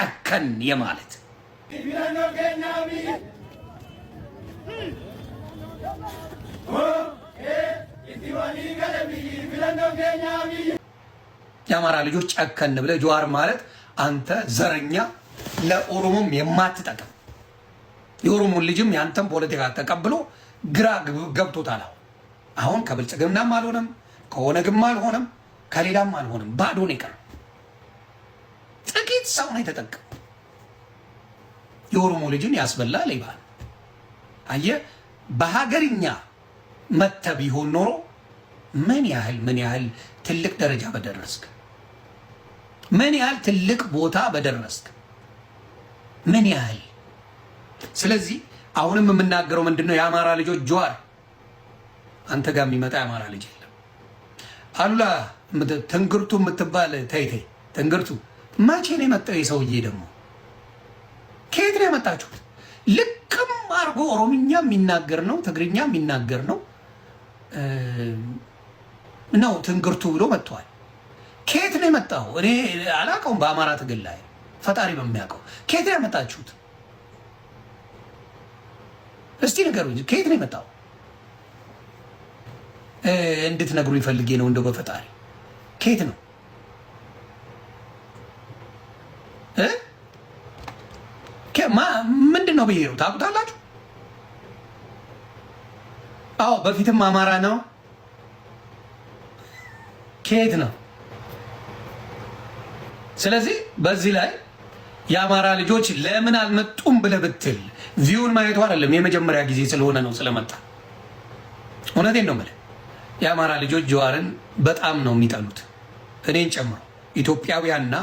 ጨከን የማለት የአማራ ልጆች ጨከን ብለ ጀዋር ማለት አንተ ዘረኛ ለኦሮሞም የማትጠቅም የኦሮሞን ልጅም ያንተም ፖለቲካ ተቀብሎ ግራ ገብቶታል። አሁን ከብልጽግናም አልሆነም ከኦነግም አልሆነም ከሌላም አልሆነም ባዶ ነው የቀረው። ጥቂት ሰው ነው የተጠቀመው። የኦሮሞ ልጅን ያስበላል ይባል አየህ። በሀገርኛ መተ ቢሆን ኖሮ ምን ያህል ትልቅ ደረጃ በደረስክ፣ ምን ያህል ትልቅ ቦታ በደረስክ፣ ምን ያህል። ስለዚህ አሁንም የምናገረው ምንድነው? የአማራ ልጆች ጀዋር አንተ ጋር የሚመጣ የአማራ ልጅ የለም። አሉላ ትንግርቱ የምትባል ተይ ትንግርቱ መቼ ነው የመጣው? የሰውዬ ደግሞ ከየት ነው የመጣችሁት? ልክም አርጎ ኦሮምኛ የሚናገር ነው ትግርኛ የሚናገር ነው ትንግርቱ ብሎ መጥቷል። ከየት ነው የመጣው? እኔ አላውቀውም። በአማራ ትግል ላይ ፈጣሪ በሚያውቀው ከየት ነው ያመጣችሁት? እስቲ ንገሩኝ። ከየት ነው የመጣው? እንድትነግሩ ይፈልጌ ነው። እንደው በፈጣሪ ከየት ነው? ምንድን ነው ብሄሩ ታውቁታላችሁ? አዎ በፊትም አማራ ነው። ከየት ነው? ስለዚህ በዚህ ላይ የአማራ ልጆች ለምን አልመጡም ብለህ ብትል ቪውን ማየቱ አይደለም የመጀመሪያ ጊዜ ስለሆነ ነው ስለመጣ። እውነቴን ነው የምልህ። የአማራ ልጆች ጀዋርን በጣም ነው የሚጠሉት፣ እኔን ጨምሮ ኢትዮጵያውያንና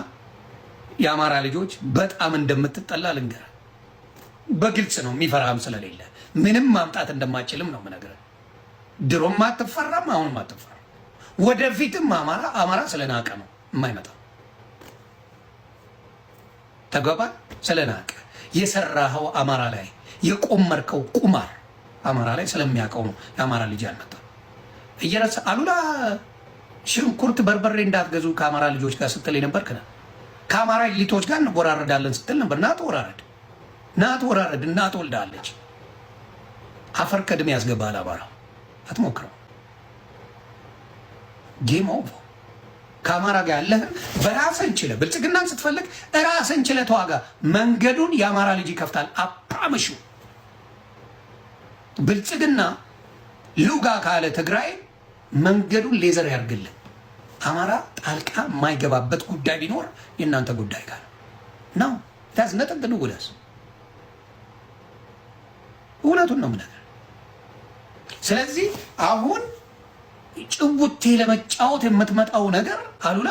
የአማራ ልጆች በጣም እንደምትጠላ ልንገርህ። በግልጽ ነው፣ የሚፈራህም ስለሌለ ምንም ማምጣት እንደማችልም ነው የምነግርህ። ድሮም አትፈራም፣ አሁንም አትፈራም። ወደፊትም አማራ ስለናቀ ነው የማይመጣው። ተገባ? ስለናቀ የሰራኸው አማራ ላይ የቆመርከው ቁማር አማራ ላይ ስለሚያውቀው ነው የአማራ ልጅ ያልመጣ። እየረሳ አሉላ ሽንኩርት በርበሬ እንዳትገዙ ከአማራ ልጆች ጋር ስትል የነበርክ ነህ። ከአማራ ኤሊቶች ጋር እንወራረዳለን ስትል ነበር። ና ተወራረድ፣ እናት ወልዳለች። አፈር ከድሜ ያስገባል አማራው። አትሞክረው። ጌም ኦቨር። ከአማራ ጋር ያለህን በራስህን ችለህ ብልጽግናን ስትፈልግ ራስህን ችለህ ተዋጋ። መንገዱን የአማራ ልጅ ይከፍታል። አፕራምሹ ብልጽግና ልውጋ ካለ ትግራይ መንገዱን ሌዘር ያርግልን። አማራ ጣልቃ የማይገባበት ጉዳይ ቢኖር የእናንተ ጉዳይ ጋር ነው። ታዝ ነጥብ ውለስ እውነቱን ነው የምነግርህ። ስለዚህ አሁን ጭውቴ ለመጫወት የምትመጣው ነገር አሉላ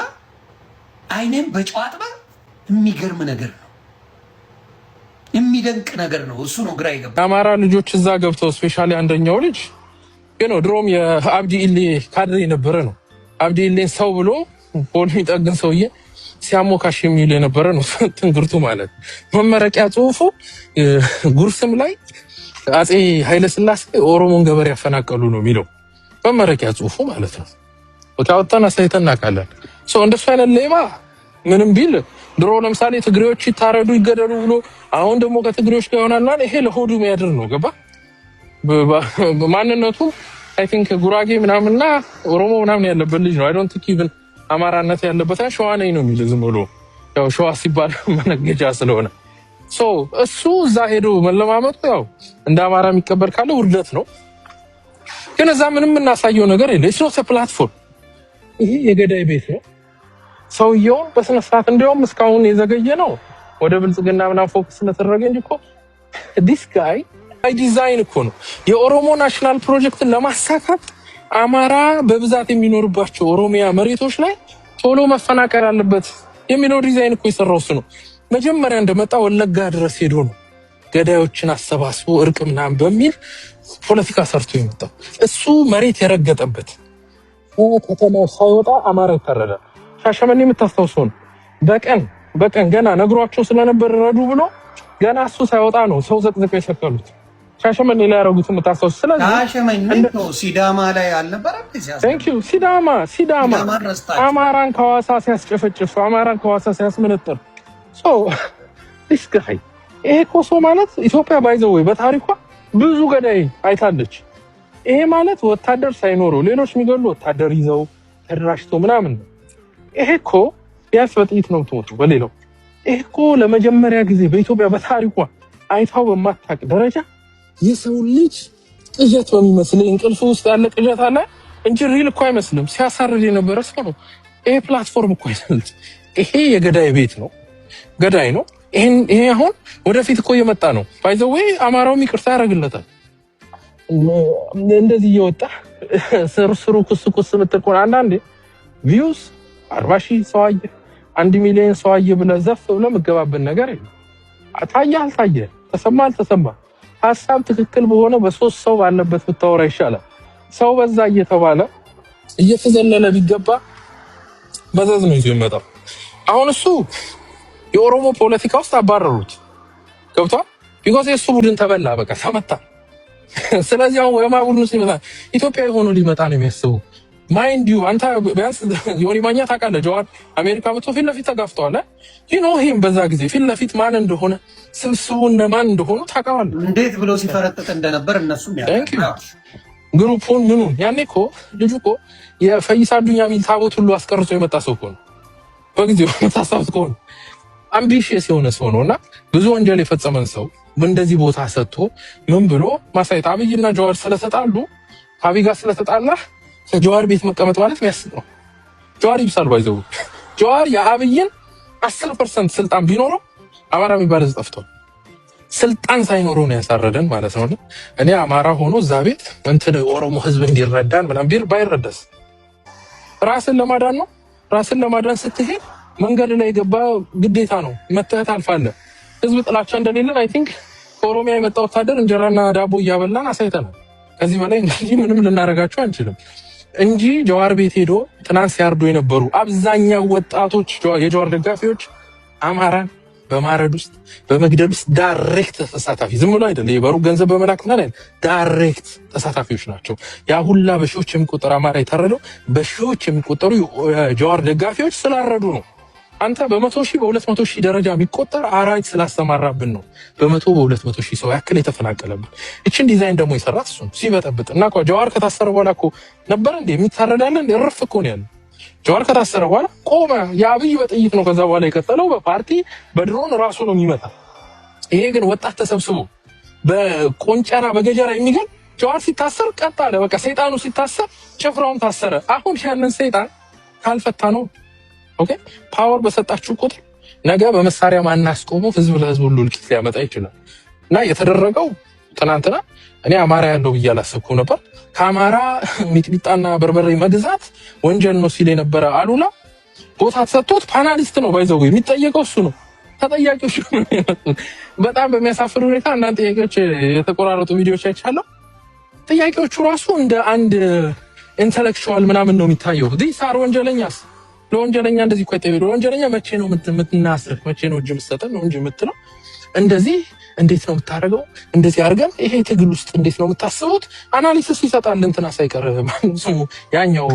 አይኔም በጨዋጥባ የሚገርም ነገር ነው፣ የሚደንቅ ነገር ነው። እሱ ነው ግራ ይገባ። አማራ ልጆች እዛ ገብተው ስፔሻሊ አንደኛው ልጅ ድሮም የአብዲ ኢሌ ካድሬ የነበረ ነው። አብዲ ኢሌን ሰው ብሎ ፖል የሚጠግን ሰውዬ ሲያሞካሽ የሚል የነበረ ነው። ትንግርቱ ማለት መመረቂያ ጽሁፉ ጉርስም ላይ አፄ ኃይለስላሴ ኦሮሞን ገበሬ ያፈናቀሉ ነው የሚለው መመረቂያ ጽሁፉ ማለት ነው። ወጣውታና ሳይተን እናውቃለን። እንደሱ አይነት ሌባ ምንም ቢል ድሮ ለምሳሌ ትግሬዎች ይታረዱ ይገደሉ ብሎ አሁን ደግሞ ከትግሬዎች ጋር ይሆናልና ይሄ ለሆዱ የሚያድር ነው። ገባ? ማንነቱ አይ ቲንክ ጉራጌ ምናምንና ኦሮሞ ምናምን ያለበት ልጅ ነው። አይ ዶንት ቲንክ ኢቭን አማራነት ያለበት ሸዋ ነኝ ነው የሚል ዝም ብሎ ያው ሸዋ ሲባል መነገጃ ስለሆነ እሱ እዛ ሄዶ መለማመጡ ያው እንደ አማራ የሚቀበል ካለ ውርደት ነው። ግን እዛ ምንም እናሳየው ነገር የለ። እሱ ፕላትፎርም ይሄ የገዳይ ቤት ነው። ሰውየውን በስነ ስርዓት እንዲያውም እስካሁን የዘገየ ነው ወደ ብልጽግና ምናምን ፎከስ ስለተደረገ እንጂ እኮ ዲስ ጋይ አይ ዲዛይን እኮ ነው የኦሮሞ ናሽናል ፕሮጀክትን ለማሳካት አማራ በብዛት የሚኖርባቸው ኦሮሚያ መሬቶች ላይ ቶሎ መፈናቀል አለበት የሚለው ዲዛይን እኮ የሰራው እሱ ነው። መጀመሪያ እንደመጣ ወለጋ ድረስ ሄዶ ነው ገዳዮችን አሰባስቦ እርቅ ምናምን በሚል ፖለቲካ ሰርቶ የመጣው እሱ መሬት የረገጠበት ከተማው ሳይወጣ አማራ ይታረዳል። ሻሸመኔ የምታስታውሰው ነው። በቀን ገና ነግሯቸው ስለነበር ረዱ ብሎ ገና እሱ ሳይወጣ ነው ሰው ዘቅዝቀው የሰቀሉት። ሻሸመኔ ላይ ያረጉት የምታስታውስ። ስለዚህ ሻሸመኔ ነው ሲዳማ ላይ አልነበረም? ቴንክ ዩ ሲዳማ አማራን ከሐዋሳ ሲያስጨፈጭፍ አማራን ከሐዋሳ ሲያስመነጥር ዲስጋይ ይሄ ኮሶ ማለት ኢትዮጵያ ባይዘው ወይ በታሪኳ ብዙ ገዳይ አይታለች። ይሄ ማለት ወታደር ሳይኖረው ሌሎች የሚገሉ ወታደር ይዘው ተደራጅተው ምናምን ነው። ይሄ እኮ ቢያንስ በጥይት ነው የምትሞቱ በሌላው። ይሄ እኮ ለመጀመሪያ ጊዜ በኢትዮጵያ በታሪኳ አይታው በማታውቅ ደረጃ የሰው ልጅ ቅዠት በሚመስል እንቅልፍ ውስጥ ያለ ቅዠት አለ እንጂ ሪል እኮ አይመስልም። ሲያሳርድ የነበረ ሰው ነው። ይሄ ፕላትፎርም እኮ አይደለም። ይሄ የገዳይ ቤት ነው፣ ገዳይ ነው። ይሄ አሁን ወደፊት እኮ እየመጣ ነው። ባይ ዘ ዌይ አማራውም ይቅርታ ያደርግለታል። እንደዚህ እየወጣ ስሩ ኩስ ምትልቆን አንዳንዴ ቪውስ 40,000 ሰው አየ 1 ሚሊዮን ሰው አየ ብለህ ዘፍ ብለህ የምትገባበት ነገር የለም። ታየ አልታየ ተሰማ አልተሰማ ሀሳብ ትክክል በሆነ በሶስት ሰው ባለበት ብታወራ ይሻላል። ሰው በዛ እየተባለ እየተዘለለ ቢገባ በዛዝ ነው ይዞ ይመጣ። አሁን እሱ የኦሮሞ ፖለቲካ ውስጥ አባረሩት ገብቷል። ቢኮዝ የሱ ቡድን ተበላ፣ በቃ ተመታ። ስለዚህ አሁን ወይማ ቡድን ሲመጣ ኢትዮጵያዊ ሆኖ ሊመጣ ነው የሚያስበው። ማይንድ ዩ አንተ ቢያንስ ዮኒ ማኛ ታውቃለህ፣ ጀዋር አሜሪካ መጥቶ ፊት ለፊት ተጋፍተዋል። ይሄም በዛ ጊዜ ፊት ለፊት ማን እንደሆነ ስብስቡ እነማን እንደሆኑ ታውቃለህ። እንዴት ብሎ ሲፈረጥጥ እንደነበር እነሱም ያውቃሉ። ግሩፑን ምኑን ያኔ እኮ ልጁ እኮ የፈይሳ አዱኛ ሚል ታቦት ሁሉ አስቀርጾ የመጣ ሰው እኮ ነው። በጊዜው ታሳብት እኮ ነው። አምቢሽየስ የሆነ ሰው ነውና ብዙ ወንጀል የፈጸመን ሰው እንደዚህ ቦታ ሰጥቶ ምን ብሎ ማሳየት። አብይና ጀዋር ስለተጣሉ አብይ ጋር ስለተጣላ ጀዋር ቤት መቀመጥ ማለት የሚያስቅ ነው። ጀዋር ይብሳል ባይዘው ጀዋር የአብይን 10% ስልጣን ቢኖረው አማራ የሚባል ህዝብ ጠፍቷል። ስልጣን ሳይኖረው ነው ያሳረደን ማለት ነው። እኔ አማራ ሆኖ እዛ ቤት እንትን ኦሮሞ ህዝብ እንዲረዳን ምናምን ቢል ባይረዳስ ራስን ለማዳን ነው። ራስን ለማዳን ስትሄድ መንገድ ላይ ገባ ግዴታ ነው መተህ አልፋለህ። ህዝብ ጥላቻ እንደሌለን አይ ቲንክ ከኦሮሚያ የመጣ ወታደር እንጀራና ዳቦ እያበላን አሳይተናል። ከዚህ በላይ እንግዲህ ምንም ልናረጋቸው አንችልም እንጂ ጀዋር ቤት ሄዶ ትናንት ሲያርዱ የነበሩ አብዛኛው ወጣቶች የጀዋር ደጋፊዎች አማራን በማረድ ውስጥ በመግደል ውስጥ ዳይሬክት ተሳታፊ፣ ዝም ብሎ አይደለም የበሩ ገንዘብ በመላክ ማለት ዳይሬክት ተሳታፊዎች ናቸው። ያ ሁላ በሺዎች የሚቆጠሩ አማራ የታረደው በሺዎች የሚቆጠሩ ጀዋር ደጋፊዎች ስላረዱ ነው። አንተ በ100,000 በ200,000 ደረጃ የሚቆጠር አራዊት ስላስተማራብን ነው በ100,000 ሰው ያክል የተፈናቀለብን። እቺን ዲዛይን ደግሞ የሰራት እሱ ሲበጠብጥ እና ጀዋር ከታሰረ በኋላ እኮ ነበር እንዴ የሚታረዳለን? እርፍ እኮ ነው ያለው። ጀዋር ከታሰረ በኋላ ቆመ። የአብይ በጥይት ነው ከዛ በኋላ የቀጠለው በፓርቲ በድሮን ራሱ ነው የሚመጣ። ይሄ ግን ወጣት ተሰብስቦ በቆንጨራ በገጀራ የሚገል ጀዋር ሲታሰር ቀጥ አለ። በቃ ሰይጣኑ ሲታሰር ጭፍራውን ታሰረ። አሁን ያንን ሰይጣን ካልፈታ ነው ኦኬ ፓወር በሰጣችሁ ቁጥር ነገ በመሳሪያ ማናስቆመው ህዝብ ለህዝብ ሁሉ እልቂት ሊያመጣ ይችላል። እና የተደረገው ትናንትና እኔ አማራ ያለው ብዬ አላሰብኩም ነበር። ከአማራ ሚጥሚጣና በርበሬ መግዛት ወንጀል ነው ሲል የነበረ አሉላ ቦታ ተሰጥቶት ፓናሊስት ነው ባይዘው የሚጠየቀው እሱ ነው። ተጠያቂዎች በጣም በሚያሳፍር ሁኔታ እናንተ ጥያቄዎች የተቆራረጡ ቪዲዮዎች አይቻለሁ። ጥያቄዎቹ ራሱ እንደ አንድ ኢንተሌክቹዋል ምናምን ነው የሚታየው። ዲሳር ወንጀለኛስ ለወንጀለኛ እንደዚህ እኮ አይተበሉ። ወንጀለኛ መቼ ነው የምትናስር? መቼ ነው እጅ የምትሰጠን ነው እንጂ የምትለው እንደዚህ እንዴት ነው የምታደርገው? እንደዚህ አድርገን ይሄ ትግል ውስጥ እንዴት ነው የምታስቡት? አናሊሲስ ይሰጣል እንትና ሳይቀር ስሙ ያኛው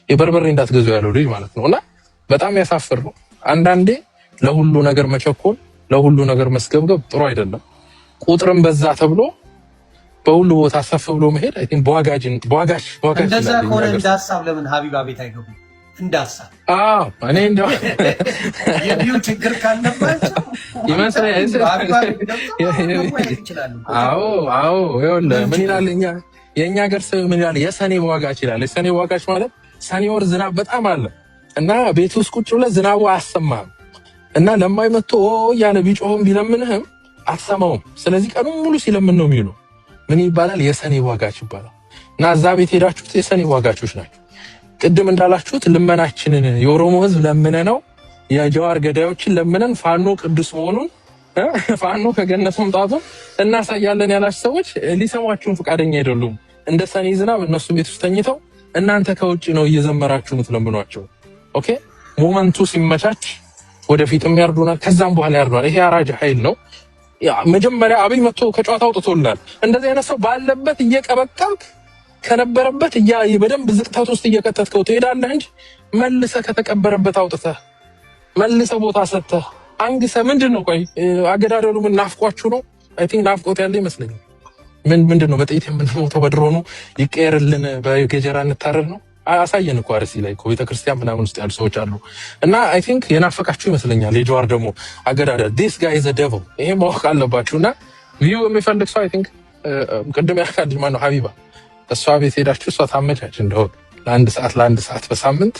የበርበሬ እንዳትገዙ ያለው ልጅ ማለት ነው። እና በጣም ያሳፍር ነው። አንዳንዴ ለሁሉ ነገር መቸኮል፣ ለሁሉ ነገር መስገብገብ ጥሩ አይደለም። ቁጥርም በዛ ተብሎ በሁሉ ቦታ ሰፍ ብሎ መሄድ አይ ቲንክ በዋጋጅ እንደዛ ከሆነ እንዳሳብ ለምን ሀቢባ ቤት አይገቡም? እንዳሳብ እኔ እንደው የቢዩ ችግር ካለባቸው ይመስላል። ምን ይላል የእኛ ሀገር ሰው ምን ይላል? የሰኔ በዋጋች ይላል። የሰኔ በዋጋች ማለት ሰኔ ወር ዝናብ በጣም አለ እና ቤት ውስጥ ቁጭ ብለህ ዝናቡ አያሰማህም እና ለማይመጡ እያለ ቢጮህም ቢለምንህም አትሰማውም። ስለዚህ ቀኑን ሙሉ ሲለምን ነው የሚሉ ምን ይባላል? የሰኔ በዋጋች ይባላል። እና እዛ ቤት ሄዳችሁት የሰኔ በዋጋቾች ናቸው። ቅድም እንዳላችሁት ልመናችንን የኦሮሞ ህዝብ ለምነ ነው የጀዋር ገዳዮችን ለምነን ፋኖ ቅዱስ መሆኑን ፋኖ ከገነት መምጣቱን እናሳያለን ያላችሁ ሰዎች ሊሰሟችሁን ፈቃደኛ አይደሉም። እንደ ሰኔ ዝናብ እነሱ ቤት ውስጥ ተኝተው እናንተ ከውጭ ነው እየዘመራችሁ የምትለምኗቸው። ኦኬ ሞመንቱ ሲመቻች ወደፊትም ያርዱናል፣ ከዛም በኋላ ያርዱናል። ይሄ አራጅ ኃይል ነው። መጀመሪያ አብይ መጥቶ ከጨዋታ አውጥቶልናል። እንደዚህ አይነት ሰው ባለበት እየቀበቀብክ ከነበረበት በደንብ ዝቅታት ውስጥ እየከተትከው ትሄዳለህ እንጂ መልሰህ ከተቀበረበት አውጥተህ መልሰህ ቦታ ሰጥተህ አንግሰ ምንድነው ቆይ አገዳደሉ ምን ናፍቋችሁ ነው? አይ ቲንክ ናፍቆት ያለ ይመስለኛል። ምንድነው በጥይት የምንሞተው በድሮኑ ይቀየርልን በገጀራ እንታረድ ነው? አሳየን እኮ አርሲ ላይ እኮ ቤተክርስቲያን ምናምን ውስጥ ያሉ ሰዎች አሉ። እና አይ ቲንክ የናፈቃችሁ ይመስለኛል የጀዋር ደግሞ አገዳደል። ዲስ ጋይ ኢዝ ዘ ዴቪል። ይሄ ማወቅ አለባችሁና ቪው የሚፈልግ ሰው አይ ቲንክ ቅድም ያልካል ልጅ ማነው ሀቢባ፣ እሷ ቤት ሄዳችሁ እሷ ታመቻች እንደው ለአንድ ሰዓት በሳምንት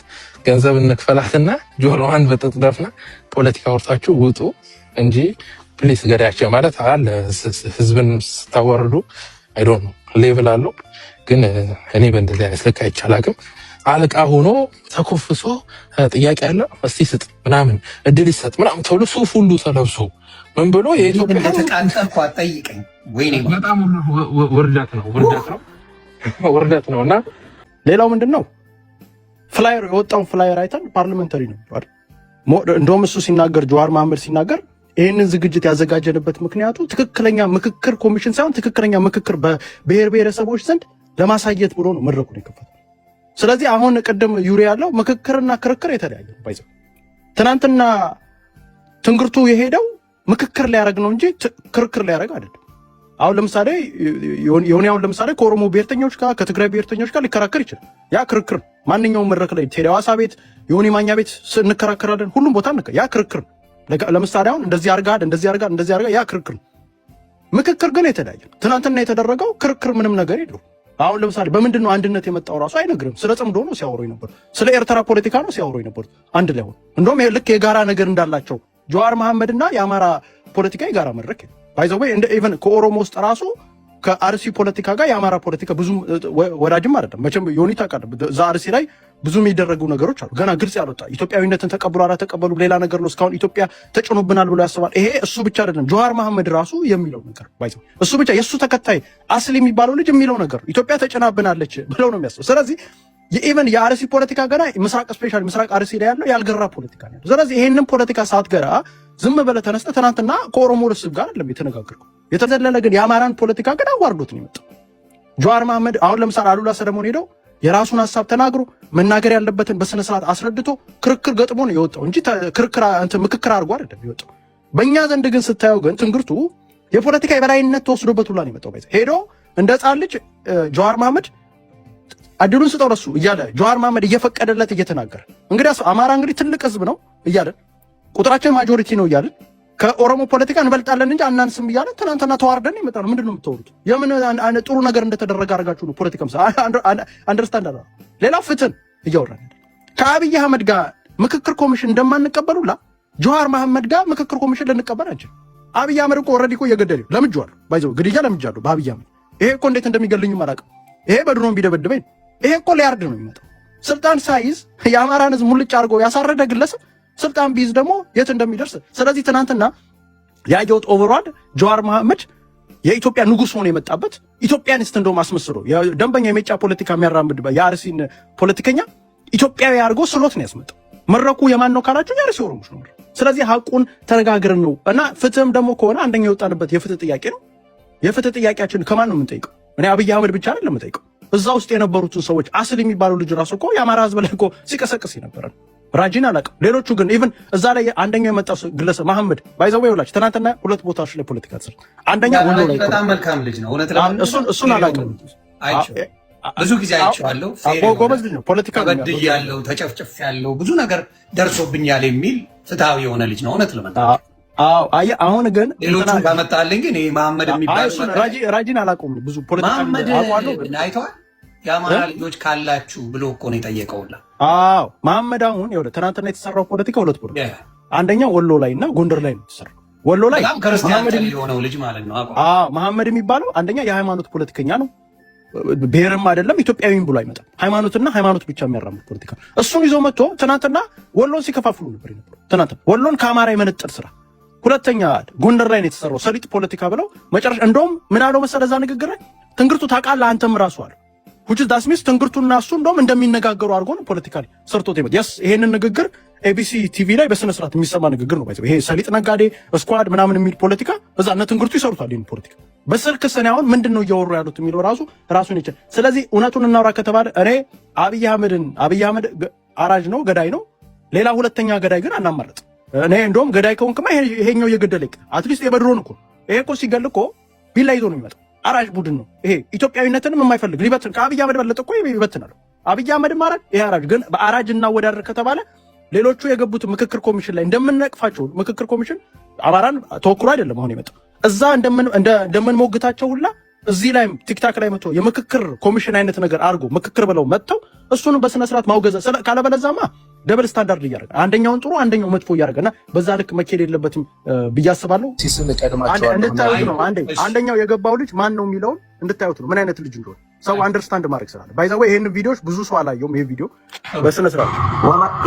ገንዘብ እንክፈላትና ጆሮዋን በጥጥረፍና ፖለቲካ ወርታችሁ ውጡ እንጂ ፕሊስ ገዳያቸው ማለት አለ። ህዝብን ስታወርዱ አይ ዶንት ኖ ሌቭል አለው። ግን እኔ በእንደዚህ አይነት ልክ አይቻላቅም። አለቃ ሆኖ ተኮፍሶ ጥያቄ ያለ እስቲ ስጥ ምናምን እድል ይሰጥ ምናምን ተብሎ ሱፍ ሁሉ ተለብሶ ምን ብሎ የኢትዮጵያ ተቃንጠልኩ አጠይቀኝ ወይኔ በጣም ውርደት ነው። እና ሌላው ምንድነው ፍላየር የወጣውን ፍላየር አይተን ፓርላሜንታሪ ነው አይደል? እንደውም እሱ ሲናገር ጀዋር መሐመድ ሲናገር ይህንን ዝግጅት ያዘጋጀንበት ምክንያቱ ትክክለኛ ምክክር ኮሚሽን ሳይሆን ትክክለኛ ምክክር በብሔር ብሔረሰቦች ዘንድ ለማሳየት ብሎ ነው መድረኩን የከፈተው። ስለዚህ አሁን ቅድም ዩሪ ያለው ምክክርና ክርክር የተለያየ ነው። ባይዘው ትናንትና ትንግርቱ የሄደው ምክክር ሊያደርግ ነው እንጂ ክርክር ሊያደርግ አይደለም። አሁን ለምሳሌ የሆነውን ለምሳሌ ከኦሮሞ ብሔርተኞች ጋር ከትግራይ ብሔርተኞች ጋር ሊከራከር ይችላል። ያ ክርክር ማንኛውም መድረክ ላይ ቴዲ ሐዋሳ ቤት የሆነ ማኛ ቤት እንከራከራለን፣ ሁሉም ቦታ ያ ክርክር። ለምሳሌ አሁን እንደዚህ አርጋ ያ ክርክር። ምክክር ግን የተለያየ። ትናንትና የተደረገው ክርክር ምንም ነገር የለው። አሁን ለምሳሌ በምንድን ነው አንድነት የመጣው ራሱ አይነግርም። ስለ ጽምዶ ነው ሲያወሩ ነበር፣ ስለ ኤርትራ ፖለቲካ ነው ሲያወሩ ነበር። አንድ ላይ ሆነ እንደውም ልክ የጋራ ነገር እንዳላቸው ጀዋር መሐመድና የአማራ ፖለቲካ የጋራ መድረክ ባይ ዘ ወይ እንደ ኢቨን ከኦሮሞ ውስጥ ራሱ ከአርሲ ፖለቲካ ጋር የአማራ ፖለቲካ ብዙ ወዳጅም አይደለም። መቼም ዮኒ ታውቃለህ፣ እዛ አርሲ ላይ ብዙ የሚደረጉ ነገሮች አሉ። ገና ግልጽ ያልወጣ ኢትዮጵያዊነትን ተቀብሎ አላተቀበሉ ሌላ ነገር ነው። እስካሁን ኢትዮጵያ ተጭኖብናል ብሎ ያስባል። ይሄ እሱ ብቻ አይደለም፣ ጀዋር መሐመድ ራሱ የሚለው ነገር ባይዘው እሱ ብቻ የእሱ ተከታይ አስሊ የሚባለው ልጅ የሚለው ነገር ኢትዮጵያ ተጭናብናለች ብለው ነው የሚያስበው። ስለዚህ የኢቨን የአርሲ ፖለቲካ ገና ምስራቅ ስፔሻሊ ምስራቅ አርሲ ላይ ያለው ያልገራ ፖለቲካ ነው። ስለዚህ ይሄንን ፖለቲካ ሳትገራ ዝም ብለህ ተነስተህ ትናንትና ከኦሮሞ ልስብ ጋር አይደለም የተነጋገርከው። የተዘለለ ግን የአማራን ፖለቲካ ግን አዋርዶት ነው የመጣው። ጀዋር መሐመድ አሁን ለምሳሌ አሉላ ሰለሞን ሄደው የራሱን ሀሳብ ተናግሮ መናገር ያለበትን በስነ ስርዓት አስረድቶ ክርክር ገጥሞ ነው የወጣው እንጂ ምክክር አድርጎ አይደለም የወጣው። በእኛ ዘንድ ግን ስታየው ግን ትንግርቱ የፖለቲካ የበላይነት ተወስዶበት ሁላ ነው የመጣው። ሄዶ እንደ ሕፃን ልጅ ጀዋር መሐመድ አድሉን ስጠው ለሱ እያለ ጀዋር መሐመድ እየፈቀደለት እየተናገረ እንግዲህ አማራ እንግዲህ ትልቅ ህዝብ ነው እያለ ቁጥራችን ማጆሪቲ ነው እያለ ከኦሮሞ ፖለቲካ እንበልጣለን እንጂ አናንስም እያለ ትናንትና ተዋርደን ይመጣል። ምንድነው የምትወሩት? የምን ጥሩ ነገር እንደተደረገ አድርጋችሁ ነው ፖለቲካ አንደርስታንድ አለ። ሌላው ፍትህን እያወራን ከአብይ አህመድ ጋር ምክክር ኮሚሽን እንደማንቀበሉላ ጀዋር መሐመድ ጋር ምክክር ኮሚሽን ልንቀበል አንችል። አብይ አህመድ እኮ ኦልሬዲ እኮ እየገደለ ለምጄዋለሁ፣ ባይዘው ግድያ ለምጃለሁ በአብይ አህመድ። ይሄ እኮ እንዴት እንደሚገልኝም አላውቅም። ይሄ በድሮን ቢደበድበኝ ይሄ እኮ ሊያርድ ነው የሚመጣው። ስልጣን ሳይዝ የአማራን ህዝብ ሙልጭ አድርጎ ያሳረደ ግለሰብ ስልጣን ቢይዝ ደግሞ የት እንደሚደርስ። ስለዚህ ትናንትና ያየሁት ኦቨርዋል ጀዋር መሐመድ የኢትዮጵያ ንጉሥ ሆኖ የመጣበት ኢትዮጵያኒስት እንደውም አስመስሎ ደንበኛ የሜጫ ፖለቲካ የሚያራምድ የአርሲን ፖለቲከኛ ኢትዮጵያዊ አድርጎ ስሎት ነው ያስመጣው። መድረኩ የማን ነው ካላችሁ የአርሲ ኦሮሞች ነው። ስለዚህ ሀቁን ተነጋግረን ነው እና ፍትህም ደግሞ ከሆነ አንደኛ የወጣንበት የፍትህ ጥያቄ ነው። የፍትህ ጥያቄያችን ከማን ነው የምንጠይቀው? እኔ አብይ አህመድ ብቻ አይደለም የምጠይቀው። እዛ ውስጥ የነበሩትን ሰዎች አስል የሚባለው ልጅ ራሱ እኮ የአማራ ህዝብ ላይ እኮ ሲቀሰቅስ ነበረ። ራጂን አላውቅም። ሌሎቹ ግን ኢቭን እዛ ላይ አንደኛው የመጣው ግለሰብ መሐመድ ባይዘው ይውላችሁ ትናንትና ሁለት ቦታዎች ላይ ፖለቲካ ተሰራ። አንደኛ ወሎ ላይ በጣም መልካም ልጅ ነው እውነት ለማለት እሱን አላውቅም። ብዙ ጊዜ አይቼዋለሁ። ጎበዝ ልጅ ነው። ፖለቲካ በድያለሁ፣ ተጨፍጭፌያለሁ፣ ብዙ ነገር ደርሶብኛል የሚል ፍትሃዊ የሆነ ልጅ ነው እውነት ለመናገር። አሁን ግን ሌሎቹን ባመጣልኝ ግን መሐመድ የሚባለው ራጂን አላውቅም። ብዙ ፖለቲካ መሐመድ አይተዋል። የአማራ ልጆች ካላችሁ ብሎ እኮ ነው የጠየቀውላ። መሐመድ አሁን ይኸውልህ ትናንትና የተሰራው ፖለቲካ ሁለት ፖለቲካ፣ አንደኛ ወሎ ላይ እና ጎንደር ላይ ነው የተሰራው። ወሎ ላይ ክርስቲያን የሆነው ልጅ ማለት ነው። መሐመድ የሚባለው አንደኛ የሃይማኖት ፖለቲከኛ ነው። ብሔርም አይደለም ኢትዮጵያዊም ብሎ አይመጣም። ሃይማኖትና ሃይማኖት ብቻ የሚያራምድ ፖለቲካ እሱን ይዞ መጥቶ ትናንትና ወሎን ሲከፋፍሉ ነበር የነበረው። ትናንትና ወሎን ከአማራ የመነጠል ስራ። ሁለተኛ ጎንደር ላይ ነው የተሰራው ሰሊጥ ፖለቲካ ብለው መጨረሻ እንደውም ምን አለው መሰለህ እዛ ንግግር ላይ ትንግርቱ ታውቃለህ አንተም ራሱ አለ which is ዳስሚስ ትንግርቱና እሱ እንደውም እንደሚነጋገሩ አድርጎ ነው ፖለቲካሊ ሰርቶት ይመጣ። yes ይሄንን ንግግር ኤቢሲ ቲቪ ላይ በስነ ስርዓት የሚሰማ ንግግር ነው። ባይዘው ይሄ ሰሊጥ ነጋዴ ስኳድ ምናምን የሚል ፖለቲካ እዛ እነ ትንግርቱ ይሰሩታል። ይሄን ፖለቲካ በስልክ ሰኔ አሁን ምንድነው እያወሩ ያሉት የሚለው ራሱን ይችላል። ስለዚህ እውነቱን እናውራ ከተባለ እኔ አብይ አህመድ አራጅ ነው ገዳይ ነው። ሌላ ሁለተኛ ገዳይ ግን አናማረጥ። እኔ እንደውም ገዳይ ከሆንክማ ይሄኛው እየገደለኝ አትሊስት የበድሮን እኮ ይሄ እኮ ሲገል እኮ ቢላ ይዞ ነው የሚመጣው። አራጅ ቡድን ነው ይሄ። ኢትዮጵያዊነትንም የማይፈልግ ሊበትን ከአብይ አህመድ በለጠ እኮ ይበትናል። አብይ አህመድ ማራጅ ይሄ አራጅ ግን በአራጅ እናወዳደር ከተባለ ሌሎቹ የገቡት ምክክር ኮሚሽን ላይ እንደምንነቅፋቸው ምክክር ኮሚሽን አማራን ተወክሮ አይደለም አሁን የመጣው እዛ እንደምንሞግታቸው ሁላ እዚህ ላይ ቲክታክ ላይ መጥቶ የምክክር ኮሚሽን አይነት ነገር አድርጎ ምክክር ብለው መጥተው እሱንም በስነ ስርዓት ማውገዘ ካለበለዛማ ደብል ስታንዳርድ እያደረገ አንደኛውን ጥሩ አንደኛው መጥፎ እያደረገና በዛ ልክ መኬድ የለበትም ብዬ አስባለሁ። እንድታዩት ነው። አንደኛው የገባው ልጅ ማን ነው የሚለውን እንድታዩት ነው ምን አይነት ልጅ እንደሆነ ሰው አንደርስታንድ ማድረግ ስላለ ባይ ዘ ወይ ይሄን ቪዲዮስ ብዙ ሰው አላየውም። ይሄ ቪዲዮ በስነ ስርዓት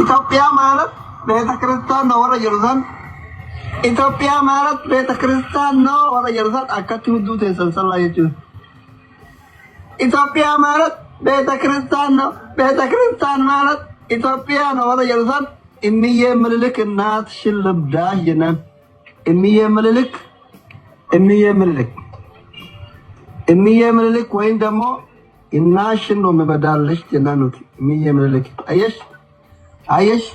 ኢትዮጵያ ማለት ቤተክርስቲያን ነው ወረ ኢየሩሳሌም ኢትዮጵያ ማለት ቤተክርስቲያን ነው ወረ ኢየሩሳሌም አካቲ ሁሉ ተሰልሰላ ይጭ ኢትዮጵያ ማለት ቤተክርስቲያን ነው። ቤተክርስቲያን ማለት ኢትዮጵያ ነው ወረ ኢየሩሳሌም እምዬ ምልልክ እናት ሽልብዳ ይነ እምዬ ምልልክ እምዬ ምልልክ ወይም ደግሞ እናሽን ነው መበዳልሽ ጀናኑት እምዬ ምልልክ አየሽ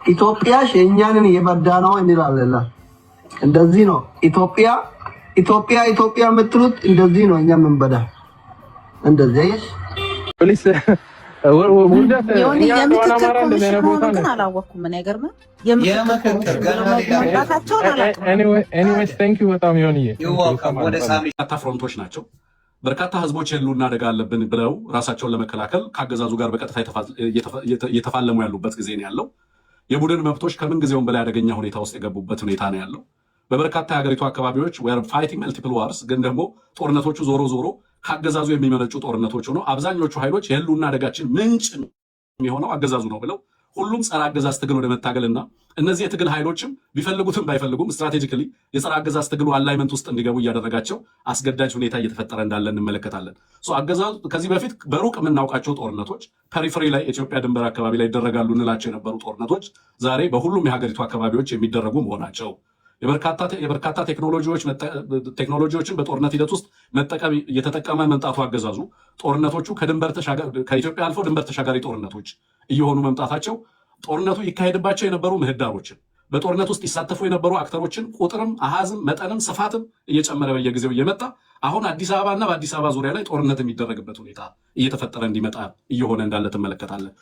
ኢትዮጵያሽ የኛንን የበዳ ነው እንላለን። እንደዚህ ነው ኢትዮጵያ የምትሉት እንደዚህ ነው እኛ ምንበዳ እንደዚህ አየሽ ፖሊስ ውርደት የምክክር ኮሚሽን ሆኖ አላወኩም። ምን አይገርምም? የምክክር ኤኒዌይስ ቴንክ ዩ በጣም ይሆንዬ በርካታ ፍሮንቶች ናቸው። በርካታ ህዝቦች የህልውና አደጋ አለብን ብለው ራሳቸውን ለመከላከል ከአገዛዙ ጋር በቀጥታ እየተፋለሙ ያሉበት ጊዜ ነው ያለው። የቡድን መብቶች ከምን ጊዜውም በላይ አደገኛ ሁኔታ ውስጥ የገቡበት ሁኔታ ነው ያለው። በበርካታ የሀገሪቱ አካባቢዎች ፋይቲንግ መልቲፕል ዋርስ ግን ደግሞ ጦርነቶቹ ዞሮ ከአገዛዙ የሚመነጩ ጦርነቶች ሆነው አብዛኞቹ ኃይሎች የህልውና አደጋችን ምንጭ የሚሆነው አገዛዙ ነው ብለው ሁሉም ጸረ አገዛዝ ትግል ወደ መታገልና እነዚህ የትግል ኃይሎችም ቢፈልጉትም ባይፈልጉም ስትራቴጂካሊ የጸረ አገዛዝ ትግሉ አላይመንት ውስጥ እንዲገቡ እያደረጋቸው አስገዳጅ ሁኔታ እየተፈጠረ እንዳለ እንመለከታለን። አገዛዙ ከዚህ በፊት በሩቅ የምናውቃቸው ጦርነቶች ፔሪፈሪ ላይ ኢትዮጵያ ድንበር አካባቢ ላይ ይደረጋሉ እንላቸው የነበሩ ጦርነቶች ዛሬ በሁሉም የሀገሪቱ አካባቢዎች የሚደረጉ መሆናቸው የበርካታ ቴክኖሎጂዎችን በጦርነት ሂደት ውስጥ እየተጠቀመ መምጣቱ አገዛዙ ጦርነቶቹ ከኢትዮጵያ አልፎ ድንበር ተሻጋሪ ጦርነቶች እየሆኑ መምጣታቸው ጦርነቱ ይካሄድባቸው የነበሩ ምህዳሮችን በጦርነት ውስጥ ይሳተፉ የነበሩ አክተሮችን ቁጥርም አሃዝም መጠንም ስፋትም እየጨመረ በየጊዜው እየመጣ አሁን አዲስ አበባ እና በአዲስ አበባ ዙሪያ ላይ ጦርነት የሚደረግበት ሁኔታ እየተፈጠረ እንዲመጣ እየሆነ እንዳለ ትመለከታለህ።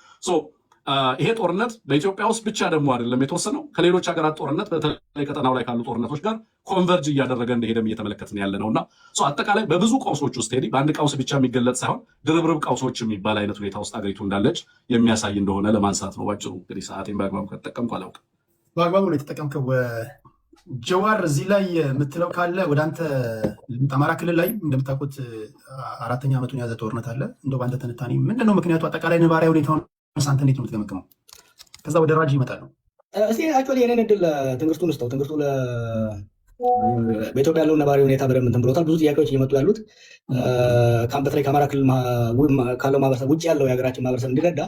ይሄ ጦርነት በኢትዮጵያ ውስጥ ብቻ ደግሞ አይደለም የተወሰነው ከሌሎች ሀገራት ጦርነት በተለይ ቀጠናው ላይ ካሉ ጦርነቶች ጋር ኮንቨርጅ እያደረገ እንደሄደም እየተመለከትን ያለ ነውና አጠቃላይ በብዙ ቀውሶች ውስጥ ሄዲ በአንድ ቀውስ ብቻ የሚገለጽ ሳይሆን ድርብርብ ቀውሶች የሚባል አይነት ሁኔታ ውስጥ ሀገሪቱ እንዳለች የሚያሳይ እንደሆነ ለማንሳት ነው ባጭሩ። እንግዲህ ሰዓቴን በአግባቡ ከተጠቀምኩ አላውቅም። በአግባቡ ነው የተጠቀምከው። ጀዋር እዚህ ላይ የምትለው ካለ ወደ አንተ። አማራ ክልል ላይ እንደምታውቁት 4ኛ ዓመቱን የያዘ ጦርነት አለ። እንደው በአንተ ትንታኔ ምንድነው ምክንያቱ? አጠቃላይ ነባራዊ ሁኔታውን አንተ እንዴት ነው የምትገመግመው? ከዛ ወደ ራጅ ይመጣል ነው። እስቲ አክቹዋሊ የኔን እድል ትንግርቱን ውስጥ ትንግርቱ በኢትዮጵያ ያለውን ነባራዊ ሁኔታ በደንብ እንትን ብሎታል። ብዙ ጥያቄዎች እየመጡ ያሉት በተለይ ከአማራ ክልል ካለው ማህበረሰብ ውጭ ያለው የሀገራችን ማህበረሰብ እንዲረዳ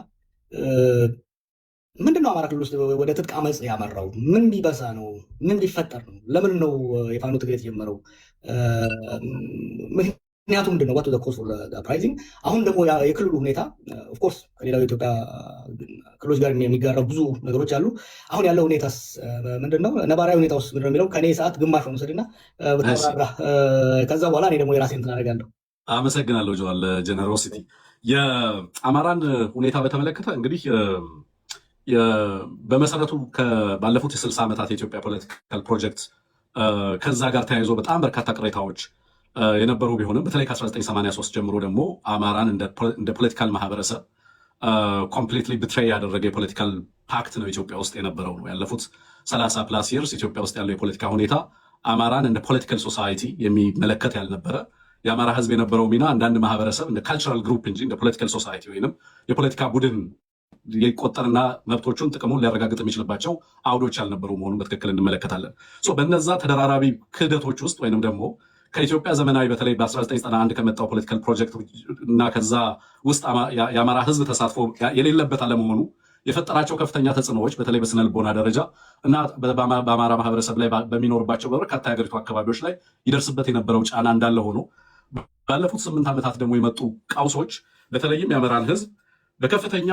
ምንድነው አማራ ክልል ውስጥ ወደ ትጥቅ አመፅ ያመራው? ምን ቢበዛ ነው? ምን ቢፈጠር ነው? ለምን ነው የፋኖ ትግል የተጀመረው? ምክንያቱ ምንድነው? ዋት ዘ ኮዝ ፎር ዘ ፕራይዚንግ። አሁን ደግሞ የክልሉ ሁኔታ ኦፍኮርስ ከሌላው የኢትዮጵያ ክልሎች ጋር የሚጋራው ብዙ ነገሮች አሉ። አሁን ያለው ሁኔታስ ምንድነው? ነባራዊ ሁኔታ ውስጥ ምንድነው የሚለው? ከኔ ሰዓት ግማሽ ነው ውሰድና ከዛ በኋላ እኔ ደግሞ የራሴን እንትን አደርጋለሁ። አመሰግናለሁ ጆዋል ጀነሮሲቲ። የአማራን ሁኔታ በተመለከተ እንግዲህ በመሰረቱ ባለፉት የ60 ዓመታት የኢትዮጵያ ፖለቲካል ፕሮጀክት ከዛ ጋር ተያይዞ በጣም በርካታ ቅሬታዎች የነበሩ ቢሆንም በተለይ ከ1983 ጀምሮ ደግሞ አማራን እንደ ፖለቲካል ማህበረሰብ ኮምፕሊትሊ ብትሬይ ያደረገ የፖለቲካል ፓክት ነው ኢትዮጵያ ውስጥ የነበረው ነው። ያለፉት 30 ፕላስ ይርስ ኢትዮጵያ ውስጥ ያለው የፖለቲካ ሁኔታ አማራን እንደ ፖለቲካል ሶሳይቲ የሚመለከት ያልነበረ፣ የአማራ ህዝብ የነበረው ሚና አንዳንድ ማህበረሰብ እንደ ካልቸራል ግሩፕ እንጂ እንደ ፖለቲካል ሶሳይቲ ወይንም የፖለቲካ ቡድን ሊቆጠርና መብቶቹን ጥቅሙን ሊያረጋግጥ የሚችልባቸው አውዶች ያልነበሩ መሆኑን በትክክል እንመለከታለን። በነዛ ተደራራቢ ክህደቶች ውስጥ ወይንም ደግሞ ከኢትዮጵያ ዘመናዊ በተለይ በ1991 ከመጣው ፖለቲካል ፕሮጀክት እና ከዛ ውስጥ የአማራ ህዝብ ተሳትፎ የሌለበት አለመሆኑ የፈጠራቸው ከፍተኛ ተጽዕኖዎች በተለይ በስነ ልቦና ደረጃ እና በአማራ ማህበረሰብ ላይ በሚኖርባቸው በበርካታ የሀገሪቱ አካባቢዎች ላይ ይደርስበት የነበረው ጫና እንዳለ ሆኖ ባለፉት 8 ዓመታት ደግሞ የመጡ ቀውሶች በተለይም የአማራን ህዝብ በከፍተኛ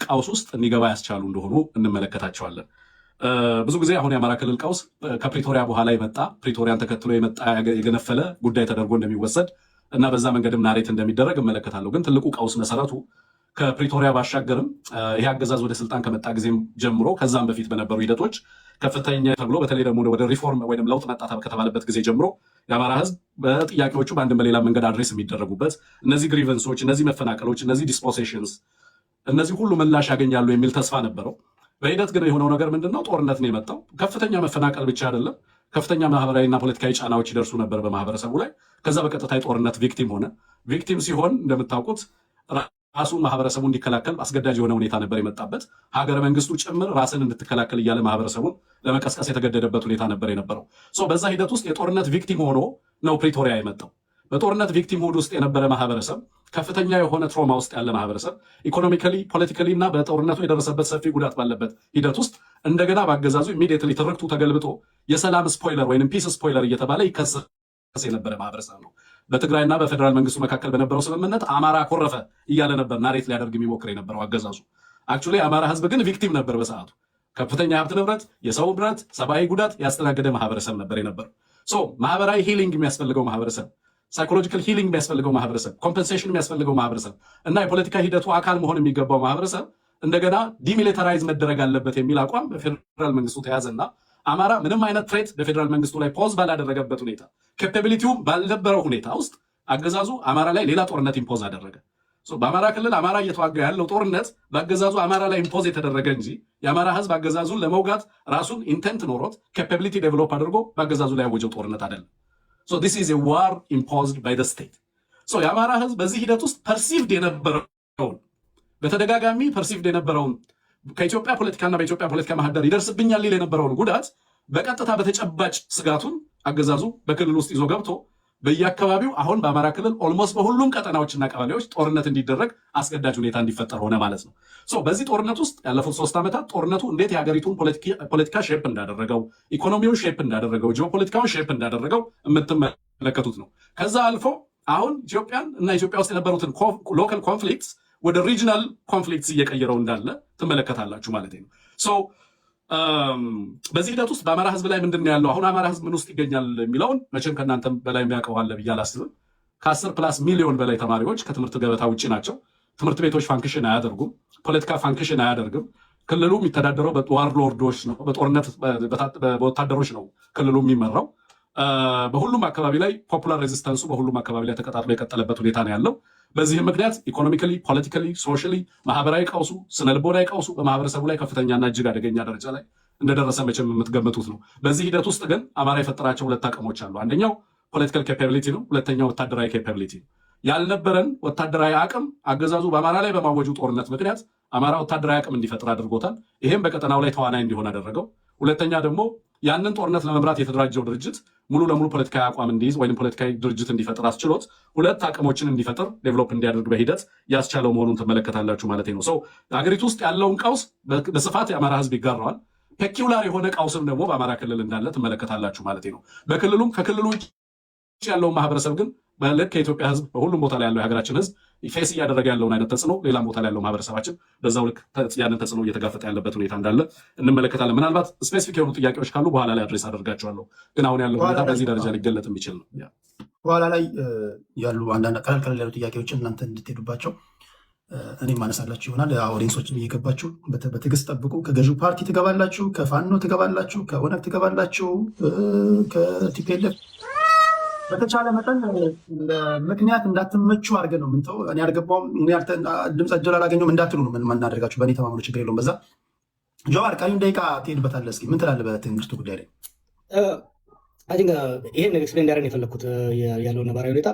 ቀውስ ውስጥ እንዲገባ ያስቻሉ እንደሆኑ እንመለከታቸዋለን። ብዙ ጊዜ አሁን የአማራ ክልል ቀውስ ከፕሪቶሪያ በኋላ የመጣ ፕሪቶሪያን ተከትሎ የመጣ የገነፈለ ጉዳይ ተደርጎ እንደሚወሰድ እና በዛ መንገድም ናሬት እንደሚደረግ እመለከታለሁ። ግን ትልቁ ቀውስ መሰረቱ ከፕሪቶሪያ ባሻገርም ይሄ አገዛዝ ወደ ስልጣን ከመጣ ጊዜም ጀምሮ ከዛም በፊት በነበሩ ሂደቶች ከፍተኛ ተብሎ በተለይ ደግሞ ወደ ሪፎርም ወይም ለውጥ መጣ ከተባለበት ጊዜ ጀምሮ የአማራ ህዝብ በጥያቄዎቹ በአንድም በሌላ መንገድ አድሬስ የሚደረጉበት እነዚህ ግሪቨንሶች፣ እነዚህ መፈናቀሎች፣ እነዚህ ዲስፖሴሽንስ እነዚህ ሁሉ ምላሽ ያገኛሉ የሚል ተስፋ ነበረው። በሂደት ግን የሆነው ነገር ምንድነው? ጦርነት ነው የመጣው። ከፍተኛ መፈናቀል ብቻ አይደለም፣ ከፍተኛ ማህበራዊና ፖለቲካዊ ጫናዎች ይደርሱ ነበር በማህበረሰቡ ላይ። ከዛ በቀጥታ የጦርነት ቪክቲም ሆነ። ቪክቲም ሲሆን እንደምታውቁት ራሱን ማህበረሰቡ እንዲከላከል አስገዳጅ የሆነ ሁኔታ ነበር የመጣበት። ሀገረ መንግስቱ ጭምር ራስን እንድትከላከል እያለ ማህበረሰቡን ለመቀስቀስ የተገደደበት ሁኔታ ነበር የነበረው። በዛ ሂደት ውስጥ የጦርነት ቪክቲም ሆኖ ነው ፕሪቶሪያ የመጣው። በጦርነት ቪክቲም ሆድ ውስጥ የነበረ ማህበረሰብ፣ ከፍተኛ የሆነ ትሮማ ውስጥ ያለ ማህበረሰብ፣ ኢኮኖሚካሊ ፖለቲካሊ እና በጦርነቱ የደረሰበት ሰፊ ጉዳት ባለበት ሂደት ውስጥ እንደገና በአገዛዙ ኢሚዲየትሊ ትርክቱ ተገልብጦ የሰላም ስፖይለር ወይም ፒስ ስፖይለር እየተባለ ይከሰስ የነበረ ማህበረሰብ ነው። በትግራይና በፌዴራል መንግስቱ መካከል በነበረው ስምምነት አማራ ኮረፈ እያለ ነበር ናሬት ሊያደርግ የሚሞክር የነበረው አገዛዙ። አክቹዋሊ የአማራ ህዝብ ግን ቪክቲም ነበር በሰዓቱ። ከፍተኛ ሀብት ንብረት፣ የሰው ንብረት፣ ሰብአዊ ጉዳት ያስተናገደ ማህበረሰብ ነበር የነበረው። ማህበራዊ ሂሊንግ የሚያስፈልገው ማህበረሰብ፣ ሳይኮሎጂካል ሂሊንግ የሚያስፈልገው ማህበረሰብ፣ ኮምፐንሴሽን የሚያስፈልገው ማህበረሰብ እና የፖለቲካ ሂደቱ አካል መሆን የሚገባው ማህበረሰብ እንደገና ዲሚሊታራይዝ መደረግ አለበት የሚል አቋም በፌዴራል መንግስቱ ተያዘና አማራ ምንም አይነት ትሬት በፌዴራል መንግስቱ ላይ ፖዝ ባላደረገበት ሁኔታ፣ ካፓቢሊቲውም ባልነበረው ሁኔታ ውስጥ አገዛዙ አማራ ላይ ሌላ ጦርነት ኢምፖዝ አደረገ። በአማራ ክልል አማራ እየተዋጋ ያለው ጦርነት በአገዛዙ አማራ ላይ ኢምፖዝ የተደረገ እንጂ የአማራ ህዝብ አገዛዙን ለመውጋት ራሱን ኢንቴንት ኖሮት ካፓቢሊቲ ዴቨሎፕ አድርጎ በአገዛዙ ላይ ያወጀው ጦርነት አይደለም። this is a war imposed by the state. የአማራ ህዝብ በዚህ ሂደት ውስጥ ፐርሲቭድ የነበረውን በተደጋጋሚ ፐርሲቭድ የነበረውን ከኢትዮጵያ ፖለቲካና በኢትዮጵያ ፖለቲካ ማህደር ይደርስብኛል ሊል የነበረውን ጉዳት በቀጥታ በተጨባጭ ስጋቱን አገዛዙ በክልል ውስጥ ይዞ ገብቶ በየአካባቢው አሁን በአማራ ክልል ኦልሞስት በሁሉም ቀጠናዎችና ቀበሌዎች ጦርነት እንዲደረግ አስገዳጅ ሁኔታ እንዲፈጠር ሆነ ማለት ነው። በዚህ ጦርነት ውስጥ ያለፉት 3 ዓመታት ጦርነቱ እንዴት የሀገሪቱን ፖለቲካ ሼፕ እንዳደረገው፣ ኢኮኖሚውን ሼፕ እንዳደረገው፣ ጂኦፖለቲካውን ሼፕ እንዳደረገው የምትመለከቱት ነው። ከዛ አልፎ አሁን ኢትዮጵያን እና ኢትዮጵያ ውስጥ የነበሩትን ሎካል ኮንፍሊክትስ ወደ ሪጂናል ኮንፍሊክትስ እየቀየረው እንዳለ ትመለከታላችሁ ማለት ነው። በዚህ ሂደት ውስጥ በአማራ ህዝብ ላይ ምንድን ነው ያለው? አሁን አማራ ህዝብ ምን ውስጥ ይገኛል የሚለውን መቼም ከእናንተም በላይ የሚያውቀው አለ ብዬ አላስብም። ከ10+ ሚሊዮን በላይ ተማሪዎች ከትምህርት ገበታ ውጭ ናቸው። ትምህርት ቤቶች ፋንክሽን አያደርጉም። ፖለቲካ ፋንክሽን አያደርግም። ክልሉ የሚተዳደረው በዋርሎርዶች ነው፣ በጦርነት በወታደሮች ነው ክልሉ የሚመራው። በሁሉም አካባቢ ላይ ፖፑላር ሬዚስተንሱ በሁሉም አካባቢ ላይ ተቀጣጥሎ የቀጠለበት ሁኔታ ነው ያለው። በዚህም ምክንያት ኢኮኖሚካሊ፣ ፖለቲካሊ፣ ሶሻሊ ማህበራዊ ቀውሱ፣ ስነልቦናዊ ቀውሱ በማህበረሰቡ ላይ ከፍተኛና እጅግ አደገኛ ደረጃ ላይ እንደደረሰ መቼም የምትገምቱት ነው። በዚህ ሂደት ውስጥ ግን አማራ የፈጠራቸው 2 አቅሞች አሉ። አንደኛው ፖለቲካል ካፓቢሊቲ ነው። ሁለተኛው ወታደራዊ ካፓቢሊቲ ነው። ያልነበረን ወታደራዊ አቅም አገዛዙ በአማራ ላይ በማወጁ ጦርነት ምክንያት አማራ ወታደራዊ አቅም እንዲፈጥር አድርጎታል። ይህም በቀጠናው ላይ ተዋናይ እንዲሆን አደረገው። ሁለተኛ ደግሞ ያንን ጦርነት ለመምራት የተደራጀው ድርጅት ሙሉ ለሙሉ ፖለቲካዊ አቋም እንዲይዝ ወይም ፖለቲካዊ ድርጅት እንዲፈጥር አስችሎት 2 አቅሞችን እንዲፈጥር ዴቨሎፕ እንዲያደርግ በሂደት ያስቻለው መሆኑን ትመለከታላችሁ ማለት ነው። ሀገሪቱ ውስጥ ያለውን ቀውስ በስፋት የአማራ ህዝብ ይጋራዋል። ፔኪውላር የሆነ ቀውስም ደግሞ በአማራ ክልል እንዳለ ትመለከታላችሁ ማለት ነው። በክልሉም ከክልሉ ውጭ ያለውን ማህበረሰብ ግን በልክ ከኢትዮጵያ ህዝብ በሁሉም ቦታ ላይ ያለው የሀገራችን ህዝብ ፌስ እያደረገ ያለውን አይነት ተጽዕኖ ሌላም ቦታ ላይ ያለው ማህበረሰባችን በዛው ልክ ያንን ተጽዕኖ እየተጋፈጠ ያለበት ሁኔታ እንዳለ እንመለከታለን። ምናልባት ስፔሲፊክ የሆኑ ጥያቄዎች ካሉ በኋላ ላይ አድሬስ አደርጋቸዋለሁ። ግን አሁን ያለው ሁኔታ በዚህ ደረጃ ሊገለጥ የሚችል ነው። በኋላ ላይ ያሉ አንዳንድ ቀለል ያሉ ጥያቄዎችን እናንተ እንድትሄዱባቸው እኔ ማነሳላችሁ ይሆናል። ኦዲየንሶችን እየገባችሁ በትዕግስት ጠብቁ። ከገዢው ፓርቲ ትገባላችሁ፣ ከፋኖ ትገባላችሁ፣ ከኦነግ ትገባላችሁ፣ ከቲፒኤልኤፍ በተቻለ መጠን ምክንያት እንዳትመቹ አድርገን ነው ምንተው። እኔ አልገባውም ድምፅ እጀል አላገኘሁም እንዳትሉ ነው የምናደርጋችሁ። በእኔ ተማምኖ ችግር የለውም። በዛ ጀዋር ቀሪም ደቂቃ ትሄድበታለህ። እስኪ ምን ትላለህ በትምህርቱ ጉዳይ ላይ? ይህን ኤክስፕሌን እንዳደረግ የፈለግኩት ያለው ነባራዊ ሁኔታ